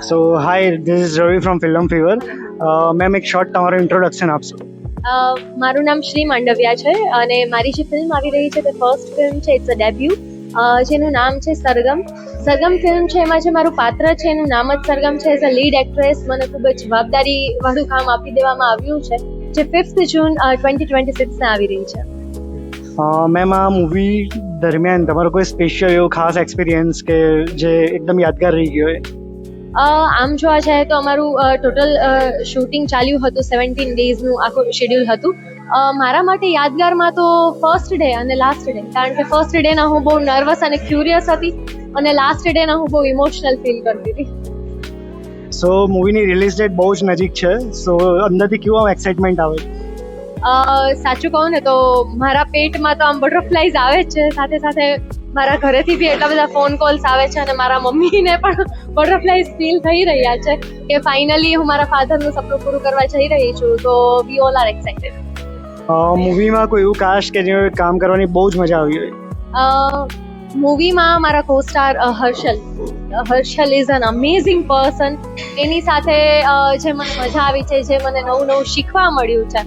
So hi, this is Ravi from Film Fever. Ma'am એક short તમારું introduction આપશો. મારું નામ શ્રી માંડવિયા છે અને મારી જે ફિલ્મ આવી રહી છે તે ફર્સ્ટ ફિલ્મ છે, ઇટ્સ અ ડેબ્યુ જેનું નામ છે સરગમ. સરગમ ફિલ્મ છે, એમાં જે મારું પાત્ર છે એનું નામ જ સરગમ છે. એઝ અ લીડ એક્ટ્રેસ મને ખૂબ જ જવાબદારી વાળું કામ આપી દેવામાં આવ્યું છે, જે 5th જૂન 2026 આવી રહી છે. મેમ આ મૂવી દરમિયાન તમારો કોઈ સ્પેશિયલ એવો ખાસ એક્સપિરિયન્સ કે જે એકદમ યાદગાર રહી ગયો હોય? આમ જોવા જાય તો અમારું ટોટલ શૂટિંગ ચાલ્યું હતું, 17 ડેઝનું આખું શેડ્યુલ હતું. મારા માટે યાદગારમાં તો ફર્સ્ટ ડે અને લાસ્ટ ડે, કારણ કે ફર્સ્ટ ડેના હું બહુ નર્વસ અને ક્યુરિયસ હતી અને લાસ્ટ ડેના હું બહુ ઇમોશનલ ફીલ કરતી હતી. સો મૂવીની રિલીઝ ડેટ બહુ જ નજીક છે, સો અંદરથી કેવું આમ એક્સાઇટમેન્ટ આવે? સાચું કહું ને તો મારા પેટમાં તો આમ બટરફ્લાઈઝ આવે જ છે, સાથે સાથે મારા ઘરેથી બી એટલા બધા ફોન કોલ્સ આવે છે અને મારા મમ્મીને પણ બટરફ્લાઈઝ ફીલ થઈ રહ્યા છે કે ફાઇનલી હું મારા ફાધરનું સપનું પૂરું કરવા જઈ રહી છું. તો વી ઓલ આર એક્સાઇટેડ. મૂવીમાં કોઈ એવું કાસ્ટ કે જે કામ કરવાની બહુ જ મજા આવી હોય? મૂવીમાં મારા co-star Harshal is an amazing person. એની સાથે જે મને મજા આવી છે, જે મને નવું શીખવા મળ્યું છે,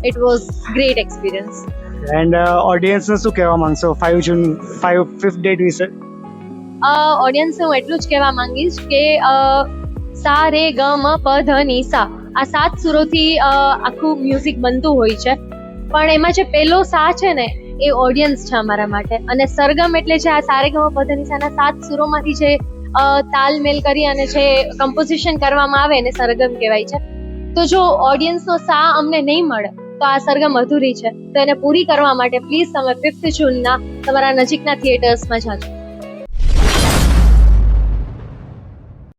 it was great experience. And ઓડિયન્સને શું કહેવા માંગશો 5th ડેટ વિશે? ઓડિયન્સને હું એટલું જ કહેવા માંગીશ કે સા રે ગ મ પ ધ ની સા, આ 7 સુરોથી આખું મ્યુઝિક બનતું હોય છે, પણ એમાં જે પહેલો સા છે ને એ ઓડિયન્સ છે અમારા માટે. અને સરગમ એટલે જે આ સા રે ગ મ પ ધ ની સાના 7 સુરોમાંથી જે તાલમેલ કરી અને જે કમ્પોઝિશન કરવામાં આવે એને સરગમ કહેવાય છે. તો જો ઓડિયન્સનો સા અમને નહીં મળે તો આ સરગમ અધૂરી છે. તો એને પૂરી કરવા માટે પ્લીઝ તમે 5th જૂનના તમારા નજીકના થિયેટર્સમાં જાજો.